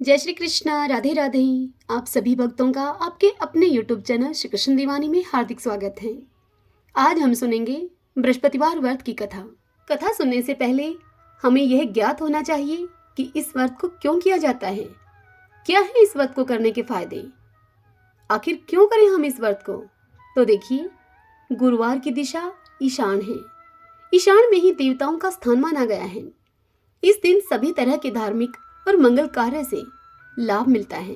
जय श्री कृष्णा, राधे राधे। आप सभी भक्तों का आपके अपने YouTube चैनल श्री कृष्ण दीवानी में हार्दिक स्वागत है। आज हम सुनेंगे बृहस्पतिवार व्रत की कथा। कथा सुनने से पहले हमें यह ज्ञात होना चाहिए कि इस व्रत को क्यों किया जाता है, क्या है इस व्रत को करने के फायदे, आखिर क्यों करें हम इस व्रत को। तो देखिए, गुरुवार की दिशा ईशान है। ईशान में ही देवताओं का स्थान माना गया है। इस दिन सभी तरह के धार्मिक और मंगल कार्य से लाभ मिलता है।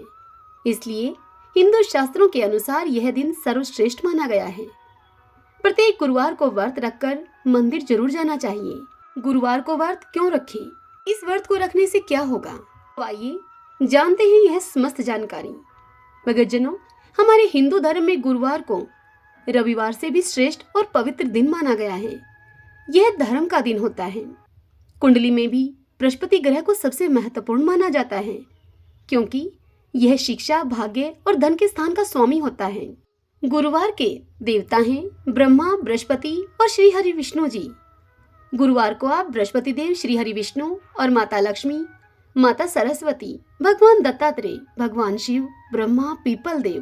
इसलिए हिंदू शास्त्रों के अनुसार यह दिन सर्वश्रेष्ठ माना गया है। प्रत्येक गुरुवार को व्रत रखकर मंदिर जरूर जाना चाहिए। गुरुवार को व्रत क्यों रखें, इस व्रत को रखने से क्या होगा, तो आइए जानते हैं यह समस्त जानकारी। भक्तजनों, हमारे हिंदू धर्म में गुरुवार को रविवार से भी श्रेष्ठ और पवित्र दिन माना गया है। यह धर्म का दिन होता है। कुंडली में भी बृहस्पति ग्रह को सबसे महत्वपूर्ण माना जाता है, क्योंकि यह शिक्षा, भाग्य और धन के स्थान का स्वामी होता है। गुरुवार के देवता हैं ब्रह्मा, बृहस्पति और श्री हरि विष्णु जी। गुरुवार को आप बृहस्पति देव, श्री हरि विष्णु और माता लक्ष्मी, माता सरस्वती, भगवान दत्तात्रेय, भगवान शिव, ब्रह्मा, पीपल देव,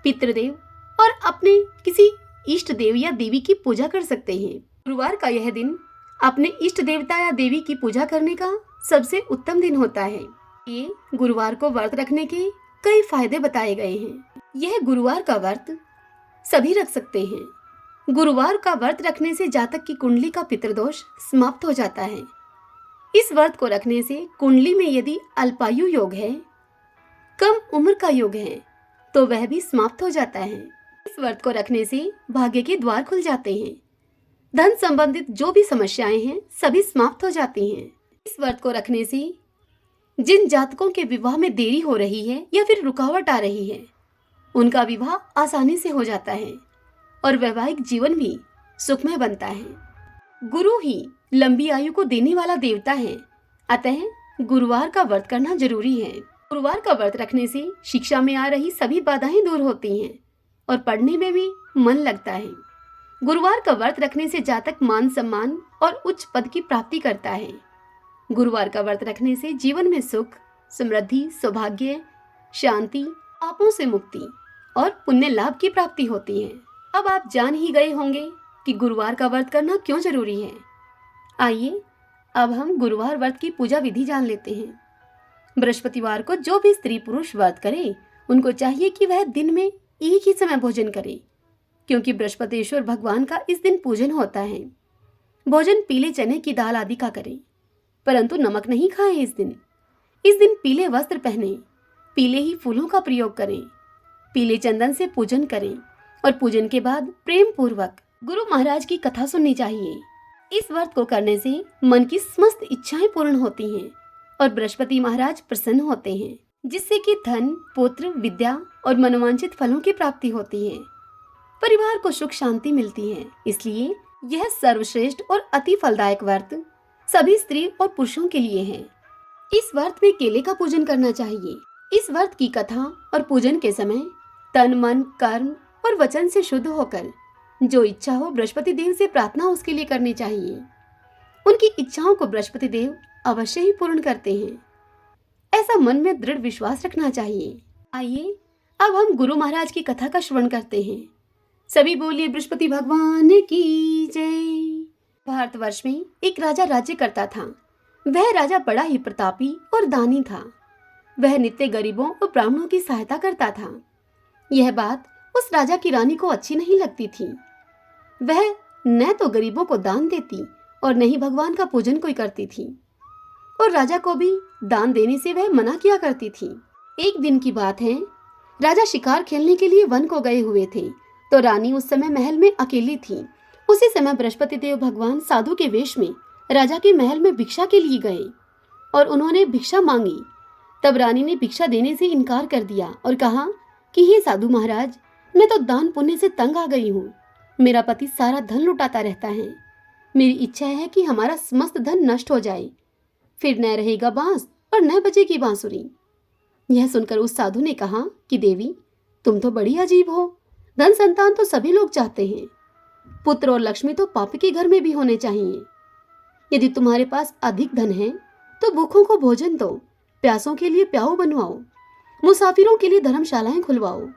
पितृदेव और अपने किसी इष्ट देव या देवी की पूजा कर सकते हैं। गुरुवार का यह दिन अपने इष्ट देवता या देवी की पूजा करने का सबसे उत्तम दिन होता है। ये गुरुवार को व्रत रखने के कई फायदे बताए गए हैं। यह गुरुवार का व्रत सभी रख सकते हैं। गुरुवार का व्रत रखने से जातक की कुंडली का पितृदोष समाप्त हो जाता है। इस व्रत को रखने से कुंडली में यदि अल्पायु योग है, कम उम्र का योग है, तो वह भी समाप्त हो जाता है। इस व्रत को रखने से भाग्य के द्वार खुल जाते हैं। धन संबंधित जो भी समस्याएं हैं सभी समाप्त हो जाती हैं। इस व्रत को रखने से जिन जातकों के विवाह में देरी हो रही है या फिर रुकावट आ रही है, उनका विवाह आसानी से हो जाता है और वैवाहिक जीवन भी सुखमय बनता है। गुरु ही लंबी आयु को देने वाला देवता है, अतः गुरुवार का व्रत करना जरूरी है। गुरुवार का व्रत रखने से शिक्षा में आ रही सभी बाधाएं दूर होती हैं और पढ़ने में भी मन लगता है। गुरुवार का व्रत रखने से जातक मान सम्मान और उच्च पद की प्राप्ति करता है। गुरुवार का व्रत रखने से जीवन में सुख, समृद्धि, सौभाग्य, शांति, पापों से मुक्ति और पुण्य लाभ की प्राप्ति होती है। अब आप जान ही गए होंगे कि गुरुवार का व्रत करना क्यों जरूरी है। आइए अब हम गुरुवार व्रत की पूजा विधि जान लेते हैं। बृहस्पतिवार को जो भी स्त्री पुरुष व्रत करे, उनको चाहिए कि वह दिन में एक ही समय भोजन करे, क्योंकि बृहस्पतिश्वर भगवान का इस दिन पूजन होता है। भोजन पीले चने की दाल आदि का करें, परंतु नमक नहीं खाएं। इस दिन पीले वस्त्र पहने, पीले ही फूलों का प्रयोग करें, पीले चंदन से पूजन करें और पूजन के बाद प्रेम पूर्वक गुरु महाराज की कथा सुननी चाहिए। इस व्रत को करने से मन की समस्त इच्छाएं पूर्ण होती हैं और बृहस्पति महाराज प्रसन्न होते हैं, जिससे कि धन, पुत्र, विद्या और मनोवांछित फलों की प्राप्ति होती है। परिवार को सुख शांति मिलती है। इसलिए यह सर्वश्रेष्ठ और अति फलदायक व्रत सभी स्त्री और पुरुषों के लिए है। इस व्रत में केले का पूजन करना चाहिए। इस व्रत की कथा और पूजन के समय तन, मन, कर्म और वचन से शुद्ध होकर जो इच्छा हो बृहस्पति देव से प्रार्थना उसके लिए करनी चाहिए। उनकी इच्छाओं को बृहस्पति देव अवश्य ही पूर्ण करते हैं, ऐसा मन में दृढ़ विश्वास रखना चाहिए। आइए अब हम गुरु महाराज की कथा का श्रवण करते हैं। सभी बोलिए बृहस्पति भगवान की जय। भारतवर्ष में एक राजा राज्य करता था। वह राजा बड़ा ही प्रतापी और दानी था। वह नित्य गरीबों और ब्राह्मणों की सहायता करता था। यह बात उस राजा की रानी को अच्छी नहीं लगती थी। वह न तो गरीबों को दान देती और न ही भगवान का पूजन कोई करती थी, और राजा को भी दान देने से वह मना किया करती थी। एक दिन की बात है, राजा शिकार खेलने के लिए वन को गए हुए थे, तो रानी उस समय महल में अकेली थी। उसी समय बृहस्पति देव भगवान साधु के वेश में राजा के महल में भिक्षा के लिए गए और उन्होंने भिक्षा मांगी। तब रानी ने भिक्षा देने से इनकार कर दिया और कहा कि हे साधु महाराज, मैं तो दान पुण्य से तंग आ गई हूँ। मेरा पति सारा धन लुटाता रहता है। मेरी इच्छा है कि हमारा समस्त धन नष्ट हो जाए, फिर न रहेगा बांस और न बजेगी बांसुरी। यह सुनकर उस साधु ने कहा कि देवी, तुम तो बड़ी अजीब हो। धन संतान तो सभी लोग चाहते हैं, पुत्र और लक्ष्मी तो पापी के घर में भी होने चाहिए। यदि तुम्हारे पास अधिक धन है तो भूखों को भोजन दो, प्यासों के लिए प्याऊ बनवाओ, मुसाफिरों के लिए धर्मशालाएं खुलवाओ।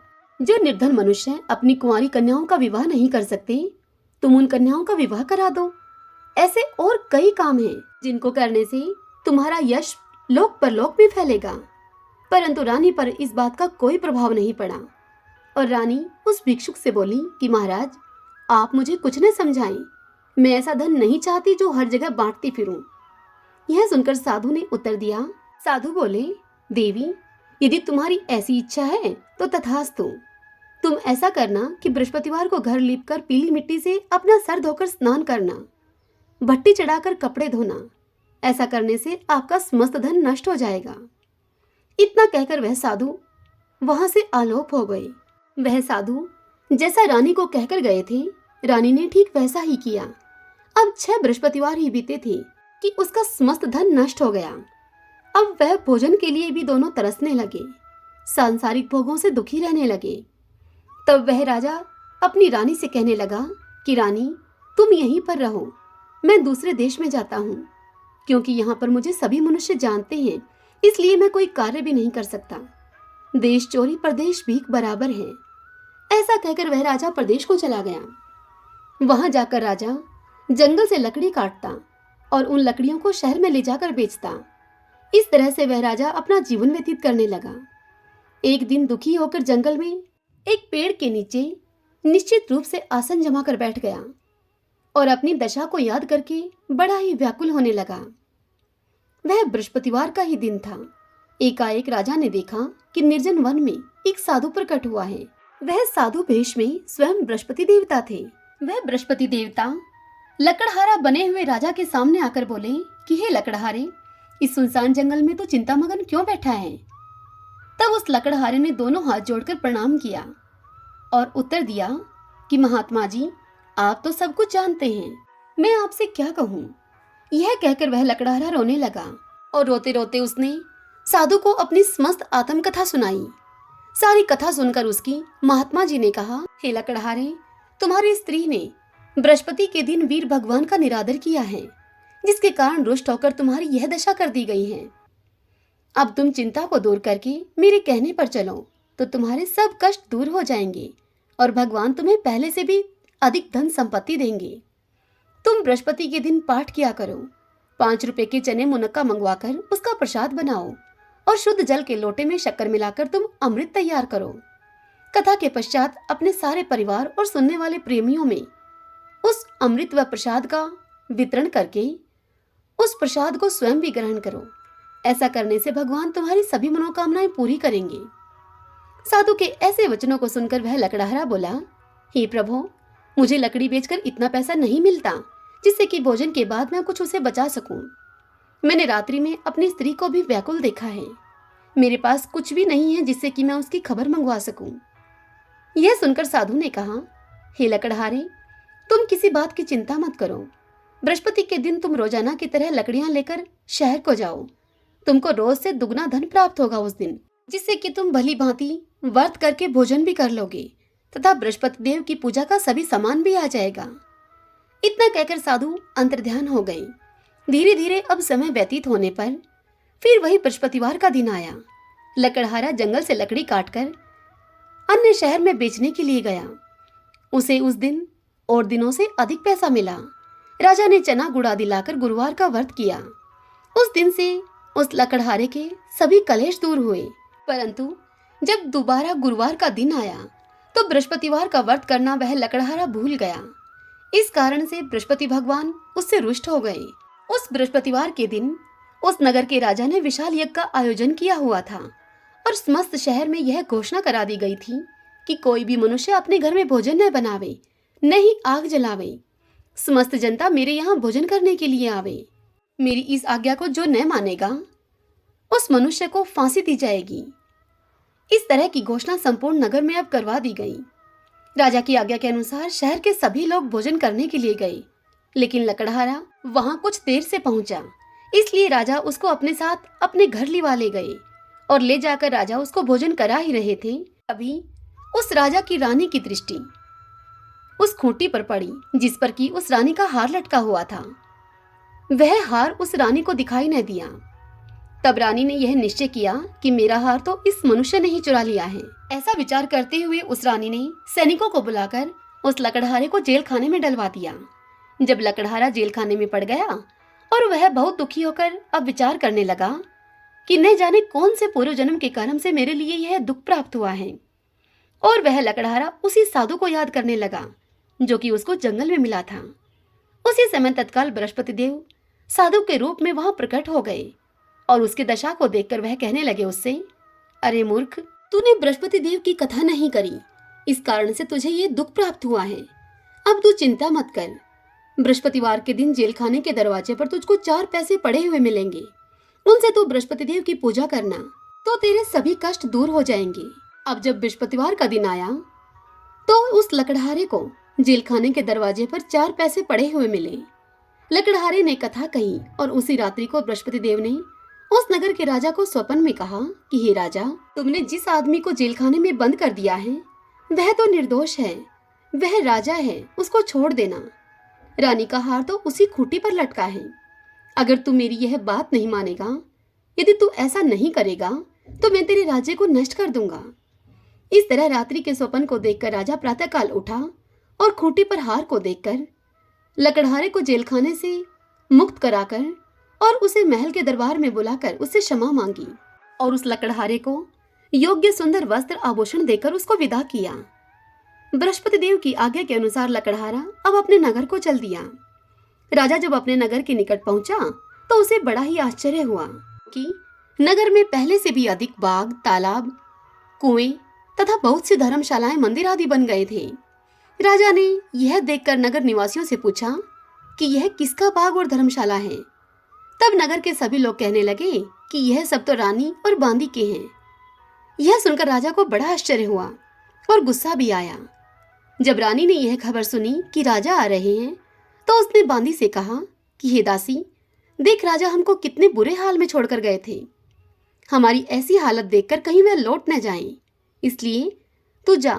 जो निर्धन मनुष्य अपनी कुंवारी कन्याओं का विवाह नहीं कर सकते, तुम उन कन्याओं का विवाह करा दो। ऐसे और कई काम हैं जिनको करने से तुम्हारा यश लोक परलोक में फैलेगा। परंतु रानी पर इस बात का कोई प्रभाव नहीं पड़ा और रानी उस भिक्षुक से बोली कि महाराज, आप मुझे कुछ न समझाएं, मैं ऐसा धन नहीं चाहती जो हर जगह बांटती फिरूं। यह सुनकर साधु ने उत्तर दिया। साधु बोले, देवी, यदि तुम्हारी ऐसी इच्छा है तो तथास्तु। तुम ऐसा करना कि बृहस्पतिवार को घर लीपकर पीली मिट्टी से अपना सर धोकर स्नान करना, भट्टी चढ़ाकर कपड़े धोना। ऐसा करने से आपका समस्त धन नष्ट हो जाएगा। इतना कहकर वह साधु वहां से आलोप हो गए। वह साधु जैसा रानी को कहकर गए थे, रानी ने ठीक वैसा ही किया। अब 6 बृहस्पतिवार ही बीते थे कि उसका समस्त धन नष्ट हो गया। अब वह भोजन के लिए भी दोनों तरसने लगे, सांसारिक भोगों से दुखी रहने लगे। तब वह राजा अपनी रानी से कहने लगा कि रानी, तुम यहीं पर रहो, मैं दूसरे देश में जाता हूँ, क्योंकि यहाँ पर मुझे सभी मनुष्य जानते हैं, इसलिए मैं कोई कार्य भी नहीं कर सकता। देश चोरी परदेश भीख बराबर है। ऐसा कहकर वह राजा प्रदेश को चला गया। वहां जाकर राजा जंगल से लकड़ी काटता और उन लकड़ियों को शहर में ले जाकर बेचता। इस तरह से वह राजा अपना जीवन व्यतीत करने लगा। एक दिन दुखी होकर जंगल में एक पेड़ के नीचे निश्चित रूप से आसन जमा कर बैठ गया और अपनी दशा को याद करके बड़ा ही व्याकुल होने लगा। वह बृहस्पतिवार का ही दिन था। एकाएक राजा ने देखा कि निर्जन वन में एक साधु प्रकट हुआ है। वह साधु वेश में स्वयं बृहस्पति देवता थे। वह बृहस्पति देवता लकड़हारा बने हुए राजा के सामने आकर बोले कि हे लकड़हारे, इस सुनसान जंगल में तो चिंतामगन क्यों बैठा है? तब उस लकड़हारे ने दोनों हाथ जोड़कर प्रणाम किया और उत्तर दिया कि महात्मा जी, आप तो सब कुछ जानते हैं, मैं आपसे क्या कहूँ। यह कहकर वह लकड़हारा रोने लगा और रोते रोते उसने साधु को अपनी समस्त आत्मकथा सुनाई। सारी कथा सुनकर उसकी महात्मा जी ने कहा, हे लकड़हारे, तुम्हारी स्त्री ने बृहस्पति के दिन वीर भगवान का निरादर किया है, जिसके कारण रुष्ट होकर तुम्हारी यह दशा कर दी गई है। अब तुम चिंता को दूर करके मेरे कहने पर चलो तो तुम्हारे सब कष्ट दूर हो जाएंगे और भगवान तुम्हें पहले से भी अधिक धन संपत्ति देंगे। तुम बृहस्पति के दिन पाठ किया करो, 5 रुपए के चने मुनक्का मंगवाकर उसका प्रसाद बनाओ और शुद्ध जल के लोटे में शक्कर मिलाकर तुम अमृत तैयार करो। कथा के पश्चात अपने सारे परिवार और सुनने वाले प्रेमियों में उस अमृत व प्रसाद का वितरण करके उस प्रसाद को स्वयं भी ग्रहण करो। ऐसा करने से भगवान तुम्हारी सभी मनोकामनाएं पूरी करेंगे। साधु के ऐसे वचनों को सुनकर वह लकड़हारा बोला, हे प्रभु, मुझे लकड़ी बेचकर इतना पैसा नहीं मिलता जिससे कि भोजन के बाद मैं कुछ उसे बचा सकूं। मैंने रात्रि में अपनी स्त्री को भी व्याकुल देखा है। मेरे पास कुछ भी नहीं है जिससे कि मैं उसकी खबर मंगवा सकूं। यह सुनकर साधु ने कहा, हे लकड़हारे, तुम किसी बात की चिंता मत करो। बृहस्पति के दिन तुम रोजाना की तरह लकड़ियां लेकर शहर को जाओ। तुमको रोज से दुगना धन प्राप्त होगा उस दिन, जिससे कि तुम भली भांति व्रत करके भोजन भी कर लोगे तथा बृहस्पति देव की पूजा का सभी सामान भी आ जाएगा। इतना कहकर साधु अंतर्ध्यान हो गए। धीरे धीरे अब समय व्यतीत होने पर फिर वही बृहस्पतिवार का दिन आया। लकड़हारा जंगल से लकड़ी काटकर अन्य शहर में बेचने के लिए गया। उसे उस दिन और दिनों से अधिक पैसा मिला। राजा ने चना गुड़ आदि लाकर गुरुवार का व्रत किया। उस दिन से उस लकड़हारे के सभी कलेश दूर हुए। परंतु जब दोबारा गुरुवार का दिन आया तो बृहस्पतिवार का व्रत करना वह लकड़हारा भूल गया। इस कारण से बृहस्पति भगवान उससे रुष्ट हो गए। उस बृहस्पतिवार के दिन उस नगर के राजा ने विशाल यज्ञ का आयोजन किया हुआ था और समस्त शहर में यह घोषणा करा दी गई थी कि कोई भी मनुष्य अपने घर में भोजन न बनावे, न ही आग जलावे। समस्त जनता मेरे यहाँ भोजन करने के लिए आवे। मेरी इस आज्ञा को जो न मानेगा उस मनुष्य को फांसी दी जाएगी। इस तरह की घोषणा संपूर्ण नगर में अब करवा दी गई। राजा की आज्ञा के अनुसार शहर के सभी लोग भोजन करने के लिए गए, लेकिन लकड़हारा वहां कुछ देर से पहुंचा, इसलिए राजा उसको अपने साथ अपने घर लिवा ले गए और ले जाकर राजा उसको भोजन करा ही रहे थे। अभी उस राजा की रानी की दृष्टि उस खूंटी पर पड़ी जिस पर कि उस रानी का हार लटका हुआ था। वह हार उस रानी को दिखाई न दिया। तब रानी ने यह निश्चय किया कि मेरा हार तो इस मनुष्य ने ही चुरा लिया है। ऐसा विचार करते हुए उस रानी ने सैनिकों को बुलाकर उस लकड़हारे को जेल खाने में डलवा दिया। जब लकड़हारा जेल खाने में पड़ गया और वह बहुत दुखी होकर अब विचार करने लगा कि न जाने कौन से पूर्व जन्म के कर्म से मेरे लिए यह दुख प्राप्त हुआ है, और वह लकड़हारा उसी साधु को याद करने लगा जो कि उसको जंगल में मिला था। उसी समय तत्काल बृहस्पति देव साधु के रूप में वहां प्रकट हो गए और उसकी दशा को देखकर वह कहने लगे उससे, अरे मूर्ख, तूने बृहस्पति देव की कथा नहीं करी, इस कारण से तुझे ये दुख प्राप्त हुआ है। अब तू चिंता मत कर, बृहस्पतिवार के दिन जेल खाने के दरवाजे पर तुझको 4 पैसे पड़े हुए मिलेंगे, उनसे तू बृहस्पति देव की पूजा करना तो तेरे सभी कष्ट दूर हो जाएंगे। अब जब बृहस्पतिवार का दिन आया तो उस लकड़हारे को जेल खाने के दरवाजे पर 4 पैसे पड़े हुए मिले। लकड़हारे ने कथा कही और उसी रात्रि को बृहस्पति देव ने उस नगर के राजा को स्वप्न में कहा कि हे राजा, तुमने जिस आदमी को जेल खाने में बंद कर दिया है वह तो निर्दोष है, वह राजा है, उसको छोड़ देना। रानी का हार तो उसी खूंटी पर लटका है। अगर तू मेरी यह बात नहीं मानेगा, यदि तू ऐसा नहीं करेगा तो मैं तेरे राज्य को नष्ट कर दूंगा। इस तरह रात्रि के स्वप्न को देखकर राजा प्रातःकाल उठा और खूंटी पर हार को देखकर लकड़हारे को जेल खाने से मुक्त कराकर और उसे महल के दरबार में बुलाकर उससे क्षमा मांगी और उस लकड़हारे को योग्य सुंदर वस्त्र आभूषण देकर उसको विदा किया। बृहस्पति देव की आज्ञा के अनुसार लकड़हारा अब अपने नगर को चल दिया। राजा जब अपने नगर के निकट पहुंचा तो उसे बड़ा ही आश्चर्य हुआ कि नगर में पहले से भी अधिक बाग, तालाब, कुएं तथा बहुत सी धर्मशालाएं, मंदिर आदि बन गए थे। राजा ने यह देखकर नगर निवासियों से पूछा कि यह किसका बाग और धर्मशाला है। तब नगर के सभी लोग कहने लगे कि यह सब तो रानी और बांदी के हैं। यह सुनकर राजा को बड़ा आश्चर्य हुआ और गुस्सा भी आया। जब रानी ने यह खबर सुनी कि राजा आ रहे हैं तो उसने बांदी से कहा कि हे दासी, देख राजा हमको कितने बुरे हाल में छोड़कर गए थे। हमारी ऐसी हालत देखकर कहीं वह लौट न जाएं, इसलिए तू जा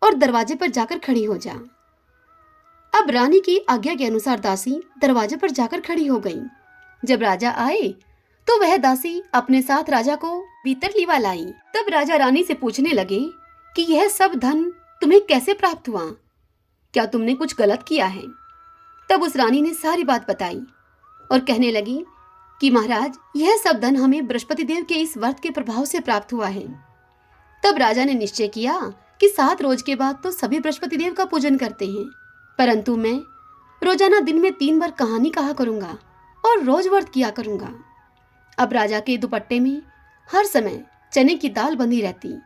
और दरवाजे पर जाकर खड़ी हो जा। अब रानी की आज्ञा के अनुसार दासी दरवाजे पर जाकर खड़ी हो गई। जब राजा आए तो वह दासी अपने साथ राजा को भीतर लिवा लाई। तब राजा रानी से पूछने लगे कि यह सब धन तुम्हें कैसे प्राप्त हुआ, क्या तुमने कुछ गलत किया है। तब उस रानी ने सारी बात बताई और कहने लगी कि महाराज, यह सब धन हमें बृहस्पति देव के इस व्रत के प्रभाव से प्राप्त हुआ है। तब राजा ने निश्चय किया कि 7 रोज के बाद तो सभी बृहस्पति देव का पूजन करते हैं, परंतु मैं रोजाना दिन में 3 बार कहानी कहा करूंगा और रोज व्रत किया करूंगा। अब राजा के दुपट्टे में हर समय चने की दाल बंधी रहती।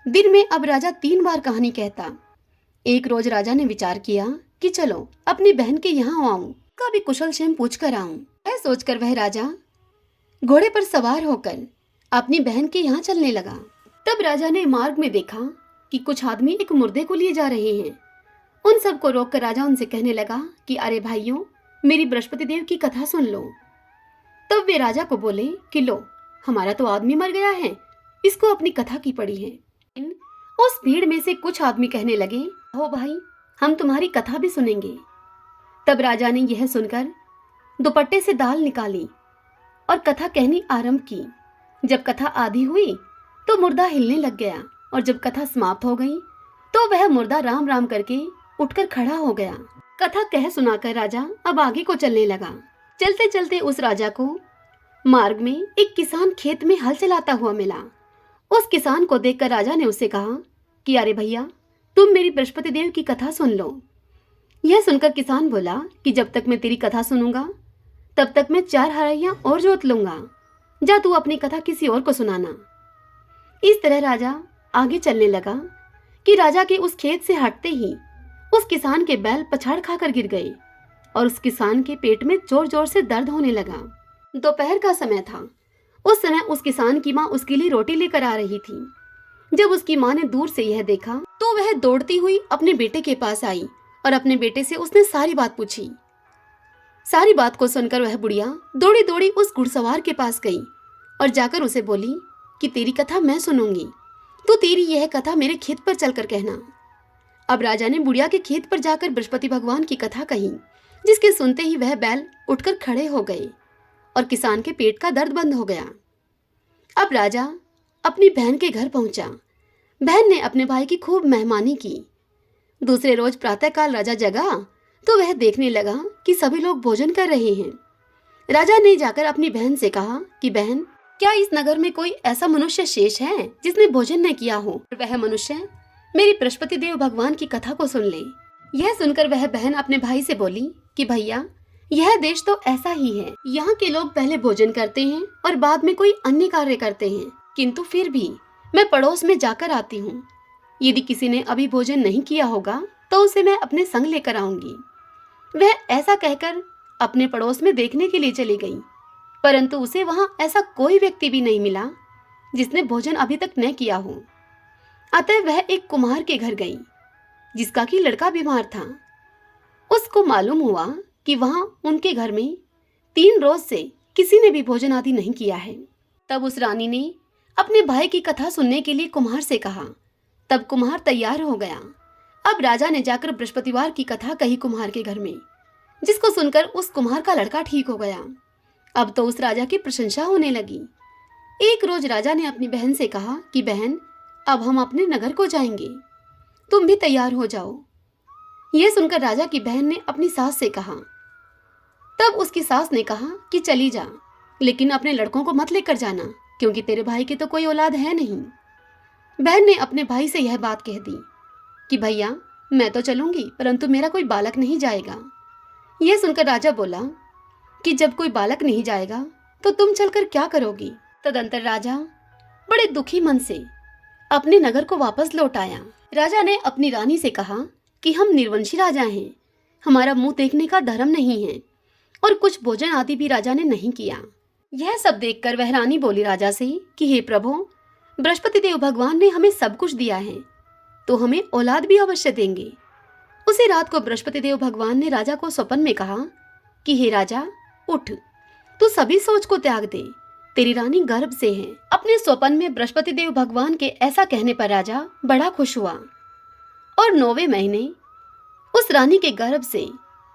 दिन में अब राजा 3 बार कहानी कहता। एक रोज राजा ने विचार किया कि चलो अपनी बहन के यहाँ आऊं, कभी कुशल क्षेम पूछ कर आऊं। यह सोचकर वह राजा घोड़े पर सवार होकर अपनी बहन के यहाँ चलने लगा। तब राजा ने मार्ग में देखा कि कुछ आदमी एक मुर्दे को लिए जा रहे हैं। उन सबको रोककर राजा उनसे कहने लगा कि अरे भाइयों, मेरी बृहस्पति देव की कथा सुन लो। तब वे राजा को बोले कि लो, हमारा तो आदमी मर गया है, इसको अपनी कथा की पड़ी है। उस भीड़ में से कुछ आदमी कहने लगे, हो भाई, हम तुम्हारी कथा भी सुनेंगे। तब राजा ने यह सुनकर दुपट्टे से दाल निकाली और कथा कहनी आरंभ की। जब कथा आधी हुई तो मुर्दा हिलने लग गया और जब कथा समाप्त हो गई तो वह मुर्दा राम राम करके उठकर खड़ा हो गया। कथा कह सुनाकर राजा अब आगे को चलने लगा। चलते चलते उस राजा को मार्ग में एक किसान खेत में हल चलाता हुआ मिला। उस किसान को देखकर राजा ने उससे कहा कि अरे भैया, तुम मेरी बृहस्पति देव की कथा सुन लो। यह सुनकर किसान बोला कि जब तक मैं तेरी कथा सुनूंगा तब तक मैं 4 हरैया और जोत लूंगा। जा तू अपनी कथा किसी और को सुनाना। इस तरह राजा आगे चलने लगा कि राजा के उस खेत से हटते ही उस किसान के बैल पछाड़ खाकर गिर गए और उस किसान के पेट में जोर जोर से दर्द होने लगा। दोपहर का समय था। उस समय उस किसान की माँ उसके लिए रोटी लेकर आ रही थी। जब उसकी माँ ने दूर से यह देखा तो वह दौड़ती हुई अपने बेटे के पास आई और अपने बेटे से उसने सारी बात पूछी। सारी बात को सुनकर वह बुढ़िया दौड़ी दौड़ी उस घुड़सवार के पास गई और जाकर उसे बोली कि तेरी कथा मैं सुनूंगी, तो तेरी यह कथा मेरे खेत पर चलकर कहना। अब राजा ने बुढ़िया के खेत पर जाकर बृहस्पति भगवान की कथा कही, जिसके सुनते ही वह बैल उठकर खड़े हो गए और किसान के पेट का दर्द बंद हो गया। अब राजा अपनी बहन के घर पहुंचा। बहन ने अपने भाई की खूब मेहमानी की। दूसरे रोज प्रातःकाल राजा जगा तो वह देखने लगा कि सभी लोग भोजन कर रहे हैं। राजा ने जाकर अपनी बहन से कहा कि बहन, क्या इस नगर में कोई ऐसा मनुष्य शेष है जिसने भोजन न किया हो? वह मनुष्य मेरी बृहस्पति देव भगवान की कथा को सुन ले। यह सुनकर वह बहन अपने भाई से बोली कि भैया, यह देश तो ऐसा ही है। यहाँ के लोग पहले भोजन करते हैं और बाद में कोई अन्य कार्य करते हैं, किंतु फिर भी मैं पड़ोस में जाकर आती हूँ। यदि किसी ने अभी भोजन नहीं किया होगा तो उसे मैं अपने संग लेकर आऊंगी। वह ऐसा कहकर अपने पड़ोस में देखने के लिए चली गई, परंतु उसे वहां ऐसा कोई व्यक्ति भी नहीं मिला जिसने भोजन अभी तक न किया हो। अतः वह एक कुम्हार के घर गई जिसका कि लड़का बीमार था। उसको मालूम हुआ कि वहां उनके घर में 3 रोज से किसी ने भी भोजन आदि नहीं किया है। तब उस रानी ने अपने भाई की कथा सुनने के लिए कुम्हार से कहा। तब कुम्हार तैयार हो गया। अब राजा ने जाकर बृहस्पतिवार की कथा कही कुम्हार के घर में, जिसको सुनकर उस कुम्हार का लड़का ठीक हो गया। अब तो उस राजा की प्रशंसा होने लगी। एक रोज राजा ने अपनी बहन से कहा कि बहन, अब हम अपने नगर को जाएंगे, तुम भी तैयार हो जाओ। यह सुनकर राजा की बहन ने अपनी सास से कहा। तब उसकी सास ने कहा कि चली जा, लेकिन अपने लड़कों को मत लेकर जाना, क्योंकि तेरे भाई की तो कोई औलाद है नहीं। बहन ने अपने भाई से यह बात कह दी कि भैया, मैं तो चलूंगी, परंतु मेरा कोई बालक नहीं जाएगा। यह सुनकर राजा बोला कि जब कोई बालक नहीं जाएगा तो तुम चलकर क्या करोगी? तदंतर राजा बड़े दुखी मन से अपने नगर को वापस लौट आया। राजा ने अपनी रानी से कहा कि हम निर्वंशी राजा हैं, हमारा मुंह देखने का धर्म नहीं है, और कुछ भोजन आदि भी राजा ने नहीं किया। यह सब देखकर वह रानी बोली राजा से कि हे प्रभु, बृहस्पति देव भगवान ने हमें सब कुछ दिया है, तो हमें औलाद भी अवश्य देंगे। उसी रात को बृहस्पति देव भगवान ने राजा को स्वप्न में कहा कि हे राजा, उठ, तू सभी सोच को त्याग दे, तेरी रानी गर्भ से है। अपने स्वप्न में बृहस्पति देव भगवान के ऐसा कहने पर राजा बड़ा खुश हुआ और 9वें महीने उस रानी के गर्भ से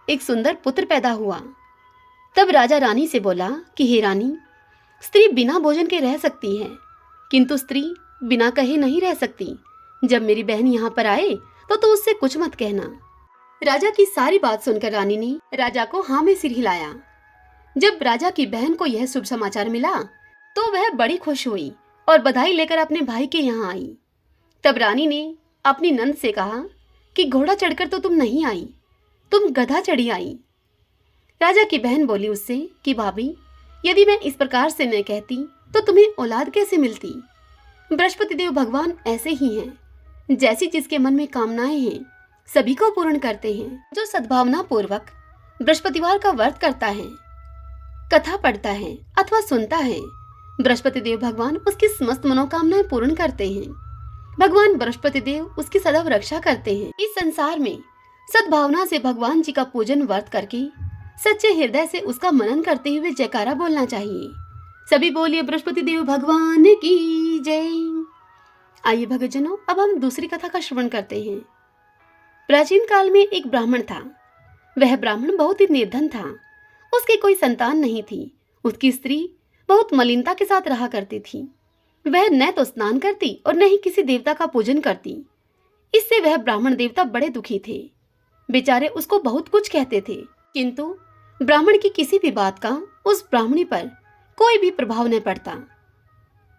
एक सुंदर पुत्र पैदा हुआ। तब राजा रानी से बोला कि हे रानी, स्त्री बिना भोजन के रह सकती है, किंतु स्त्री बिना कहे नहीं रह सकती। जब मेरी बहन यहाँ पर आए तो उससे कुछ मत कहना। राजा की सारी बात सुनकर रानी ने राजा को हाँ में सिर हिलाया। जब राजा की बहन को यह शुभ समाचार मिला तो वह बड़ी खुश हुई और बधाई लेकर अपने भाई के यहाँ आई। तब रानी ने अपनी नंद से कहा कि घोड़ा चढ़कर तो तुम नहीं आई, तुम गधा चढ़ी आई। राजा की बहन बोली उससे कि भाभी, यदि मैं इस प्रकार से न कहती तो तुम्हें औलाद कैसे मिलती? बृहस्पति देव भगवान ऐसे ही हैं, जैसी जिसके मन में कामनाएं हैं सभी को पूर्ण करते हैं। जो सद्भावना पूर्वक बृहस्पतिवार का व्रत करता है, कथा पढ़ता है अथवा सुनता है, बृहस्पति देव भगवान उसकी समस्त मनोकामनाएं पूर्ण करते हैं। भगवान बृहस्पति देव उसकी सदैव रक्षा करते हैं। इस संसार में सद्भावना से भगवान जी का पूजन व्रत करके सच्चे हृदय से उसका मनन करते हुए जयकारा बोलना चाहिए। सभी बोलिए बृहस्पति देव भगवान की जय। आइए भक्तजनों, अब हम दूसरी कथा का श्रवण करते हैं। प्राचीन काल में एक ब्राह्मण था। वह ब्राह्मण बहुत ही निर्धन था। उसकी कोई संतान नहीं थी। उसकी स्त्री बहुत मलिनता के साथ रहा करती थी। वह न तो स्नान करती और न ही किसी देवता का पूजन करती। इससे वह ब्राह्मण देवता बड़े दुखी थे। बेचारे उसको बहुत कुछ कहते थे, किंतु ब्राह्मण की किसी भी बात का उस ब्राह्मणी पर कोई भी प्रभाव न पड़ता,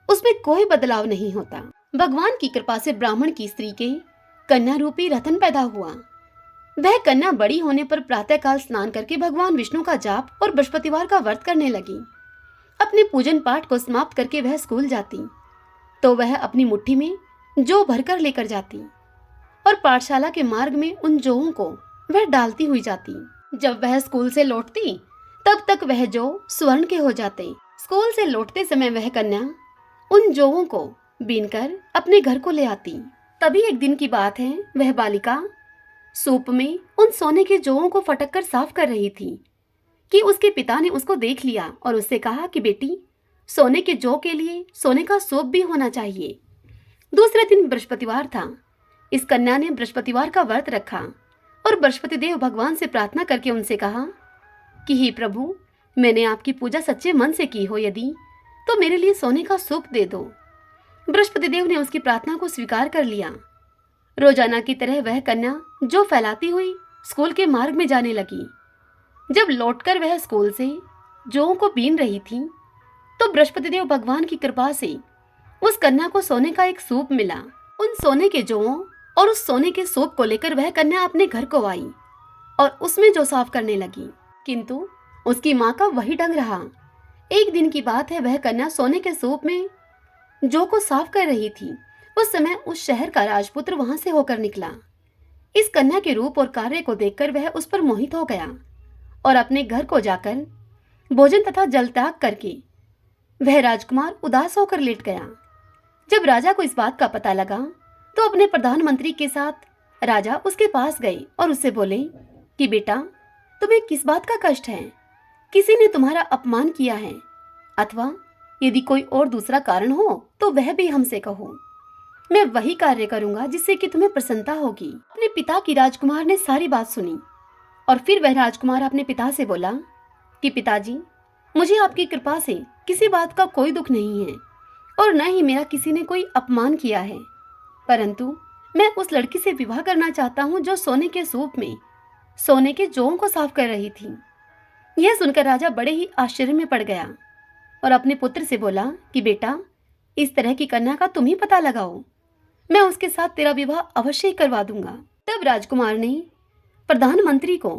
उसमें कोई बदलाव नहीं होता। भगवान की कृपा से ब्राह्मण की स्त्री के कन्या रूपी रतन पैदा हुआ। वह कन्या बड़ी होने पर प्रातःकाल स्नान करके भगवान विष्णु का जाप और बृहस्पतिवार का व्रत करने लगी। अपने पूजन पाठ को समाप्त करके वह स्कूल जाती तो वह अपनी मुट्ठी में जौ भरकर लेकर जाती और पाठशाला के मार्ग में उन जौओं को वह डालती हुई जाती। जब वह स्कूल से लौटती तब तक वह जौ स्वर्ण के हो जाते। स्कूल से लौटते समय वह कन्या उन जौओं को बीनकर अपने घर को ले आती। तभी एक दिन की बात है, वह बालिका सूप में उन सोने के जौओं को फटक कर साफ कर रही थी कि उसके पिता ने उसको देख लिया और उससे कहा कि बेटी, सोने के जौ के लिए सोने का सूप भी होना चाहिए। दूसरे दिन बृहस्पतिवार था। इस कन्या ने बृहस्पतिवार का व्रत रखा और बृहस्पति देव भगवान से प्रार्थना करके उनसे कहा कि हे प्रभु, मैंने आपकी पूजा सच्चे मन से की हो, यदि तो मेरे लिए सोने का सूप दे दो। बृहस्पति देव ने उसकी प्रार्थना को स्वीकार कर लिया। रोजाना की तरह वह कन्या जौ फैलाती हुई स्कूल के मार्ग में जाने लगी। जब लौटकर वह स्कूल से जौं को बीन रही थी तो बृहस्पति देव भगवान की कृपा से उस कन्या को सोने का एक सूप मिला। उन सोने के जौं और उस सोने के सूप को लेकर वह कन्या अपने घर को आई और उसमें जौ साफ करने लगी, किंतु उसकी माँ का वही ढंग रहा। एक दिन की बात है, वह कन्या सोने के सूप में जौ को साफ कर रही थी। उस समय उस शहर का राजपुत्र वहां से होकर निकला। इस कन्या के रूप और कार्य को देखकर वह उस पर मोहित हो गया और अपने घर को जाकर भोजन तथा जल त्याग करके वह राजकुमार उदास होकर लेट गया। जब राजा को इस बात का पता लगा तो अपने प्रधानमंत्री के साथ राजा उसके पास गए और उससे बोले कि बेटा, तुम्हें किस बात का कष्ट है? किसी ने तुम्हारा अपमान किया है, अथवा यदि कोई और दूसरा कारण हो तो वह भी हमसे कहो। मैं वही कार्य करूंगा जिससे कि तुम्हें प्रसन्नता होगी। अपने पिता की राजकुमार ने सारी बात सुनी और फिर वह राजकुमार अपने पिता से बोला कि पिताजी, मुझे आपकी कृपा से किसी बात का कोई दुख नहीं है और न ही मेरा किसी ने कोई अपमान किया है, परंतु मैं उस लड़की से विवाह करना चाहता हूँ जो सोने के सूप में सोने के जौं को साफ कर रही थी। यह सुनकर राजा बड़े ही आश्चर्य में पड़ गया और अपने पुत्र से बोला कि बेटा, इस तरह की कन्या का तुम ही पता लगाओ, मैं उसके साथ तेरा विवाह अवश्य ही करवा दूंगा। तब राजकुमार ने प्रधानमंत्री को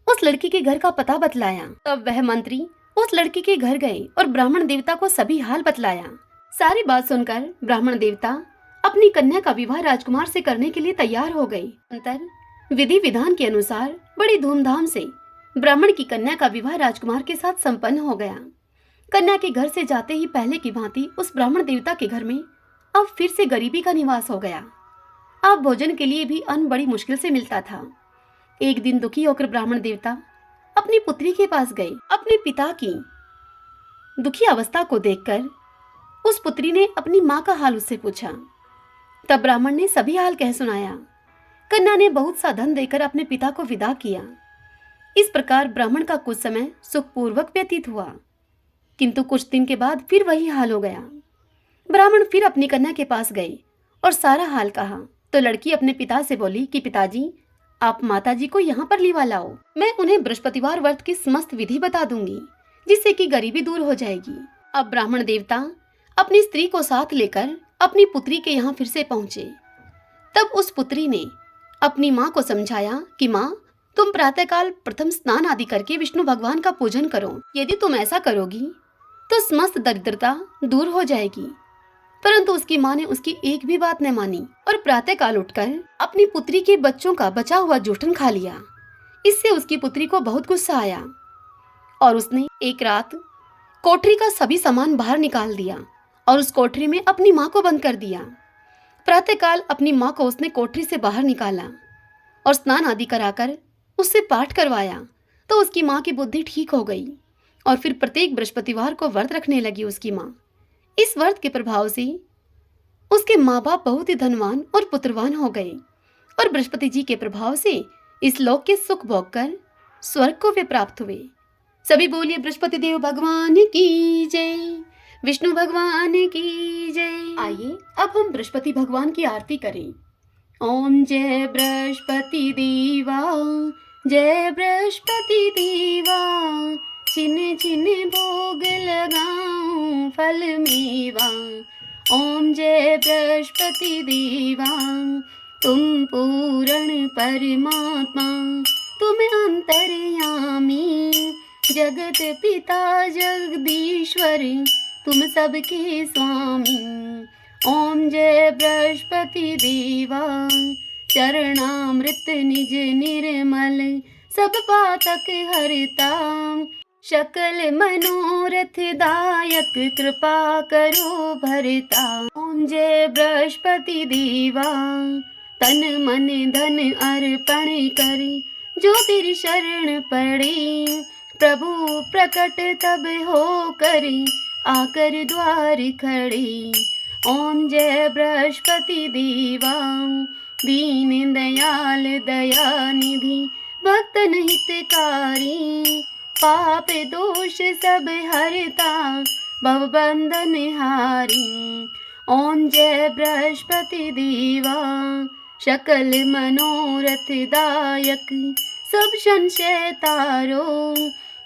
उस लड़की के घर का पता बतलाया। तब वह मंत्री उस लड़की के घर गए और ब्राह्मण देवता को सभी हाल बतलाया। सारी बात सुनकर ब्राह्मण देवता अपनी कन्या का विवाह राजकुमार से करने के लिए तैयार हो गए। अंतर विधि विधान के अनुसार बड़ी धूमधाम से ब्राह्मण की कन्या का विवाह राजकुमार के साथ संपन्न हो गया। कन्या के घर से जाते ही पहले की भांति उस ब्राह्मण देवता के घर में अब फिर से गरीबी का निवास हो गया। अब भोजन के लिए भी अन्न बड़ी मुश्किल से मिलता था। एक दिन दुखी होकर ब्राह्मण देवता अपनी पुत्री के पास गए। अपने पिता की दुखी अवस्था को देखकर उस पुत्री ने अपनी माँ का हाल उससे पूछा। तब ब्राह्मण ने सभी हाल कह सुनाया। कन्या ने बहुत सा धन देकर अपने पिता को विदा किया। इस प्रकार ब्राह्मण का कुछ समय सुखपूर्वक व्यतीत हुआ, किंतु कुछ दिन के बाद फिर वही हाल हो गया। ब्राह्मण फिर अपनी कन्या के पास गए और सारा हाल कहा तो लड़की अपने पिता से बोली कि पिताजी, आप माताजी को यहाँ पर लिवा लाओ, मैं उन्हें बृहस्पतिवार व्रत की समस्त विधि बता दूंगी, जिससे कि गरीबी दूर हो जाएगी। अब ब्राह्मण देवता अपनी स्त्री को साथ लेकर अपनी पुत्री के यहाँ फिर से पहुंचे। तब उस पुत्री ने अपनी माँ को समझाया कि माँ, तुम प्रातःकाल प्रथम स्नान आदि करके विष्णु भगवान का पूजन करो। यदि तुम ऐसा करोगी तो समस्त दरिद्रता दूर हो जाएगी। परंतु उसकी माँ ने उसकी एक भी बात न मानी और प्रातःकाल उठकर अपनी पुत्री के बच्चों का बचा हुआ जूठन खा लिया। इससे उसकी पुत्री को बहुत गुस्सा आया और उसने एक रात कोठरी का सभी सामान बाहर निकाल दिया और उस कोठरी में अपनी माँ को बंद कर दिया। प्रातःकाल अपनी माँ को उसने कोठरी से बाहर निकाला और स्नान आदि कराकर उससे पाठ करवाया तो उसकी माँ की बुद्धि ठीक हो गई और फिर प्रत्येक बृहस्पतिवार को व्रत रखने लगी उसकी माँ। इस व्रत के प्रभाव से उसके माँ बाप बहुत ही धनवान और पुत्रवान हो गए और बृहस्पति जी के प्रभाव से इस लोक के सुख भोग कर स्वर्ग को वे प्राप्त हुए। सभी बोलिए बृहस्पति देव भगवान की जय, विष्णु भगवान की जय। आइए अब हम बृहस्पति भगवान की आरती करें। ओम जय बृहस्पति देवा, जय बृहस्पति देवा, छिन छिन भोग लगाऊं फल मेवा। ओम जय बृहस्पति देवा, तुम पूर्ण परमात्मा, तुम अंतर्यामी, जगत पिता जगदीश्वर, तुम सबके स्वामी। ओम जय बृहस्पति देवा, चरणामृत निज निर्मल, सब पातक हरता, सकल मनोरथ दायक, कृपा करो भरता। ओम जय बृहस्पति देवा, तन मन धन अर्पण करी, जो तेरी शरण पड़े, प्रभु प्रकट तब हो करी, आकर द्वार खड़े। ओम जय बृहस्पति देवा, दीन दयाल दया निधि, भक्तन हितकारी, पाप दोष सब हरता, भवबंधन हारी। ओम जय बृहस्पति देवा, सकल मनोरथ दायक, सब संशय तारो,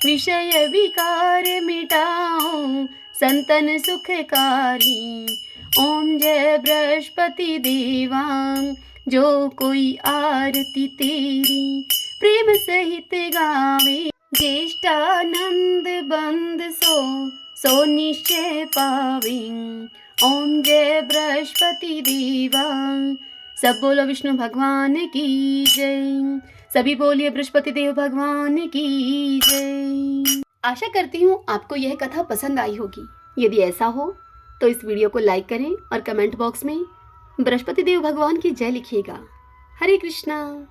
विषय विकार मिटाओ, संतन सुखकारी। ओम जय बृहस्पति देवा, जो कोई आरती तेरी प्रेम सहित गावे, ज्येष्ठानंद बंद सो निश्चय पावे। ओम जय बृहस्पति देवा। सब बोलो विष्णु भगवान की जय। सभी बोलिए बृहस्पति देव भगवान की जय। आशा करती हूँ आपको यह कथा पसंद आई होगी। यदि ऐसा हो तो इस वीडियो को लाइक करें और कमेंट बॉक्स में बृहस्पति देव भगवान की जय लिखिएगा। हरे कृष्णा।